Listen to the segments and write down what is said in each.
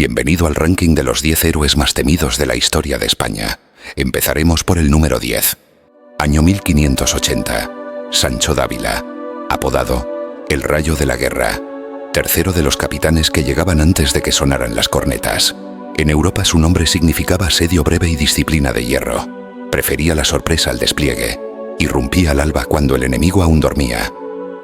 Bienvenido al ranking de los 10 héroes más temidos de la historia de España. Empezaremos por el número 10. Año 1580. Sancho Dávila, apodado El Rayo de la Guerra, tercero de los capitanes que llegaban antes de que sonaran las cornetas. En Europa su nombre significaba asedio breve y disciplina de hierro. Prefería la sorpresa al despliegue. Irrumpía al alba cuando el enemigo aún dormía.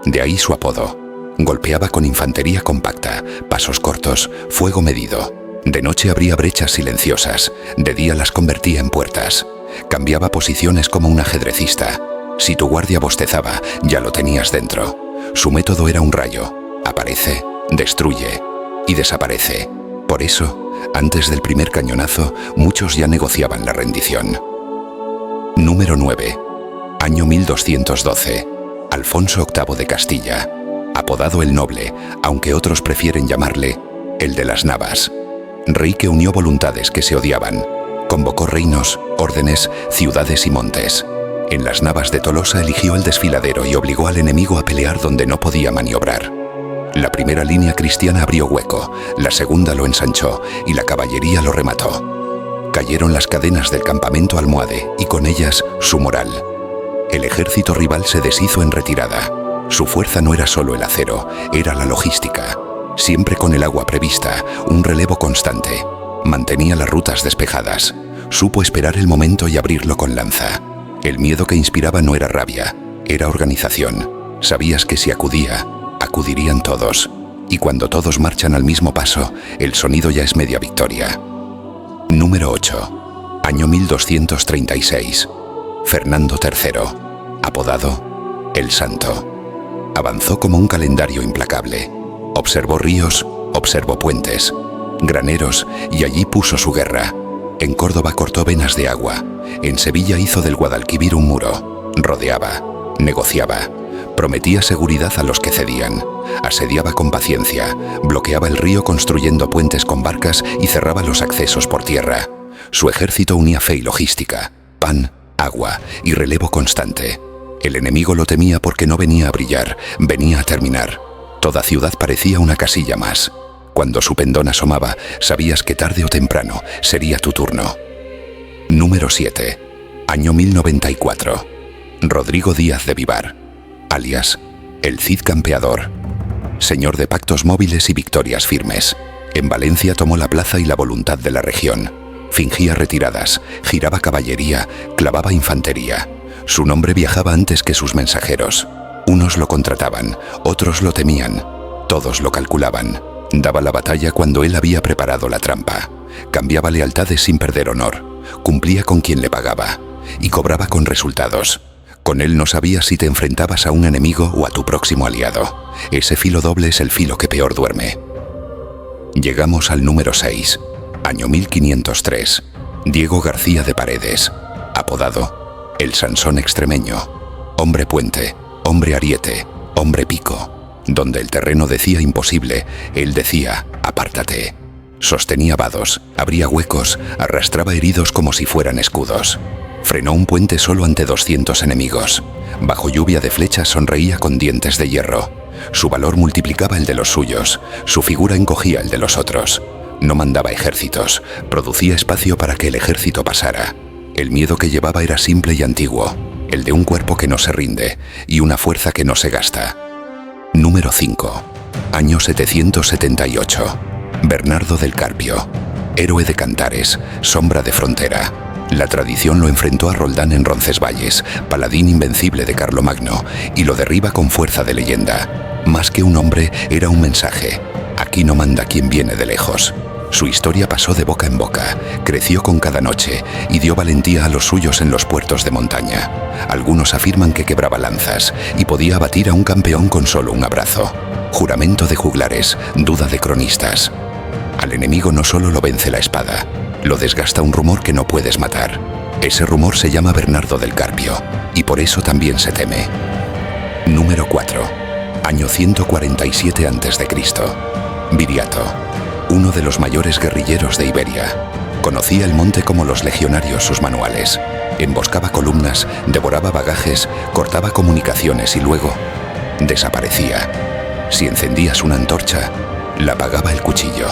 De ahí su apodo. Golpeaba con infantería compacta, pasos cortos, fuego medido. De noche abría brechas silenciosas, de día las convertía en puertas. Cambiaba posiciones como un ajedrecista. Si tu guardia bostezaba, ya lo tenías dentro. Su método era un rayo. Aparece, destruye y desaparece. Por eso, antes del primer cañonazo, muchos ya negociaban la rendición. Número 9. Año 1212. Alfonso VIII de Castilla, apodado el Noble, aunque otros prefieren llamarle el de las Navas. Rey que unió voluntades que se odiaban. Convocó reinos, órdenes, ciudades y montes. En las Navas de Tolosa eligió el desfiladero y obligó al enemigo a pelear donde no podía maniobrar. La primera línea cristiana abrió hueco, la segunda lo ensanchó y la caballería lo remató. Cayeron las cadenas del campamento almohade y con ellas su moral. El ejército rival se deshizo en retirada. Su fuerza no era solo el acero, era la logística. Siempre con el agua prevista, un relevo constante. Mantenía las rutas despejadas. Supo esperar el momento y abrirlo con lanza. El miedo que inspiraba no era rabia, era organización. Sabías que si acudía, acudirían todos. Y cuando todos marchan al mismo paso, el sonido ya es media victoria. Número 8. Año 1236. Fernando III, apodado El Santo. Avanzó como un calendario implacable. Observó ríos, observó puentes, graneros y allí puso su guerra. En Córdoba cortó venas de agua. En Sevilla hizo del Guadalquivir un muro. Rodeaba, negociaba, prometía seguridad a los que cedían. Asediaba con paciencia, bloqueaba el río construyendo puentes con barcas y cerraba los accesos por tierra. Su ejército unía fe y logística, pan, agua y relevo constante. El enemigo lo temía porque no venía a brillar, venía a terminar. Toda ciudad parecía una casilla más. Cuando su pendón asomaba, sabías que tarde o temprano sería tu turno. Número 7. Año 1094. Rodrigo Díaz de Vivar, alias el Cid Campeador. Señor de pactos móviles y victorias firmes. En Valencia tomó la plaza y la voluntad de la región. Fingía retiradas, giraba caballería, clavaba infantería. Su nombre viajaba antes que sus mensajeros. Unos lo contrataban, otros lo temían, todos lo calculaban. Daba la batalla cuando él había preparado la trampa. Cambiaba lealtades sin perder honor. Cumplía con quien le pagaba y cobraba con resultados. Con él no sabías si te enfrentabas a un enemigo o a tu próximo aliado. Ese filo doble es el filo que peor duerme. Llegamos al número 6. Año 1503. Diego García de Paredes, apodado El Sansón extremeño. Hombre puente, hombre ariete, hombre pico. Donde el terreno decía imposible, él decía, apártate. Sostenía vados, abría huecos, arrastraba heridos como si fueran escudos. Frenó un puente solo ante 200 enemigos. Bajo lluvia de flechas sonreía con dientes de hierro. Su valor multiplicaba el de los suyos, su figura encogía el de los otros. No mandaba ejércitos, producía espacio para que el ejército pasara. El miedo que llevaba era simple y antiguo, el de un cuerpo que no se rinde y una fuerza que no se gasta. Número 5. Año 778. Bernardo del Carpio, héroe de Cantares, sombra de frontera. La tradición lo enfrentó a Roldán en Roncesvalles, paladín invencible de Carlomagno, y lo derriba con fuerza de leyenda. Más que un hombre, era un mensaje. Aquí no manda quien viene de lejos. Su historia pasó de boca en boca, creció con cada noche y dio valentía a los suyos en los puertos de montaña. Algunos afirman que quebraba lanzas y podía abatir a un campeón con solo un abrazo. Juramento de juglares, duda de cronistas. Al enemigo no solo lo vence la espada, lo desgasta un rumor que no puedes matar. Ese rumor se llama Bernardo del Carpio y por eso también se teme. Número 4. Año 147 a.C. Viriato, uno de los mayores guerrilleros de Iberia. Conocía el monte como los legionarios sus manuales. Emboscaba columnas, devoraba bagajes, cortaba comunicaciones y luego desaparecía. Si encendías una antorcha, la apagaba el cuchillo.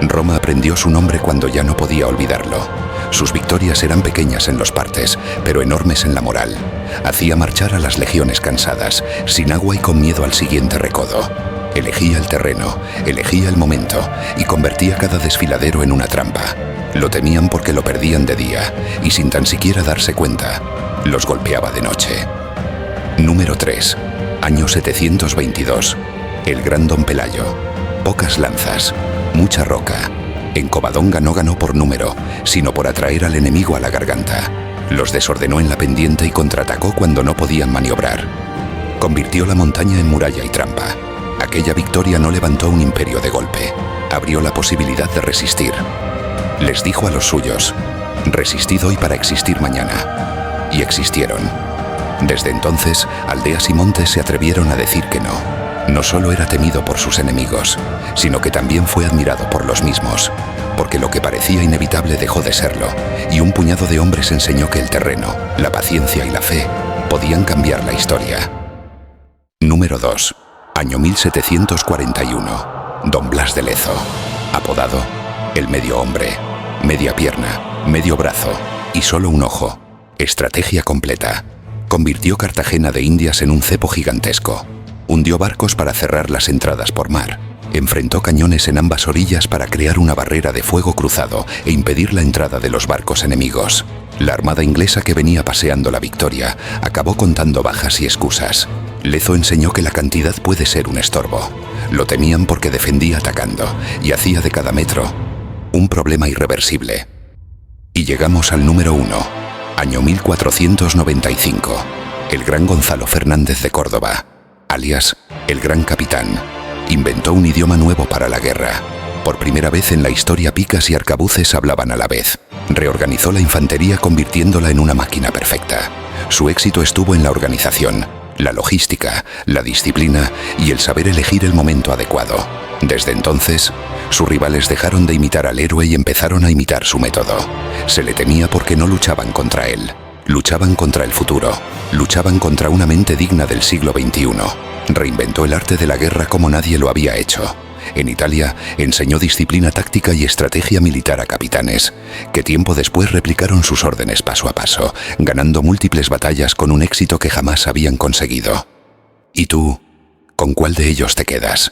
Roma aprendió su nombre cuando ya no podía olvidarlo. Sus victorias eran pequeñas en los partes, pero enormes en la moral. Hacía marchar a las legiones cansadas, sin agua y con miedo al siguiente recodo. Elegía el terreno, elegía el momento y convertía cada desfiladero en una trampa. Lo temían porque lo perdían de día y sin tan siquiera darse cuenta, los golpeaba de noche. Número 3. Año 722. El gran Don Pelayo. Pocas lanzas, mucha roca. En Covadonga no ganó por número, sino por atraer al enemigo a la garganta. Los desordenó en la pendiente y contraatacó cuando no podían maniobrar. Convirtió la montaña en muralla y trampa. Aquella victoria no levantó un imperio de golpe, abrió la posibilidad de resistir. Les dijo a los suyos: resistid hoy para existir mañana. Y existieron. Desde entonces, aldeas y montes se atrevieron a decir que no. No solo era temido por sus enemigos, sino que también fue admirado por los mismos, porque lo que parecía inevitable dejó de serlo, y un puñado de hombres enseñó que el terreno, la paciencia y la fe podían cambiar la historia. Número 2. Año 1741. Don Blas de Lezo. Apodado el medio hombre. Media pierna, medio brazo y solo un ojo. Estrategia completa. Convirtió Cartagena de Indias en un cepo gigantesco. Hundió barcos para cerrar las entradas por mar. Enfrentó cañones en ambas orillas para crear una barrera de fuego cruzado e impedir la entrada de los barcos enemigos. La armada inglesa que venía paseando la victoria acabó contando bajas y excusas. Lezo enseñó que la cantidad puede ser un estorbo. Lo temían porque defendía atacando y hacía de cada metro un problema irreversible. Y llegamos al número 1, año 1495. El gran Gonzalo Fernández de Córdoba, alias el Gran Capitán, inventó un idioma nuevo para la guerra. Por primera vez en la historia picas y arcabuces hablaban a la vez. Reorganizó la infantería convirtiéndola en una máquina perfecta. Su éxito estuvo en la organización, la logística, la disciplina y el saber elegir el momento adecuado. Desde entonces, sus rivales dejaron de imitar al héroe y empezaron a imitar su método. Se le temía porque no luchaban contra él. Luchaban contra el futuro, luchaban contra una mente digna del siglo XXI. Reinventó el arte de la guerra como nadie lo había hecho. En Italia, enseñó disciplina táctica y estrategia militar a capitanes, que tiempo después replicaron sus órdenes paso a paso, ganando múltiples batallas con un éxito que jamás habían conseguido. ¿Y tú, con cuál de ellos te quedas?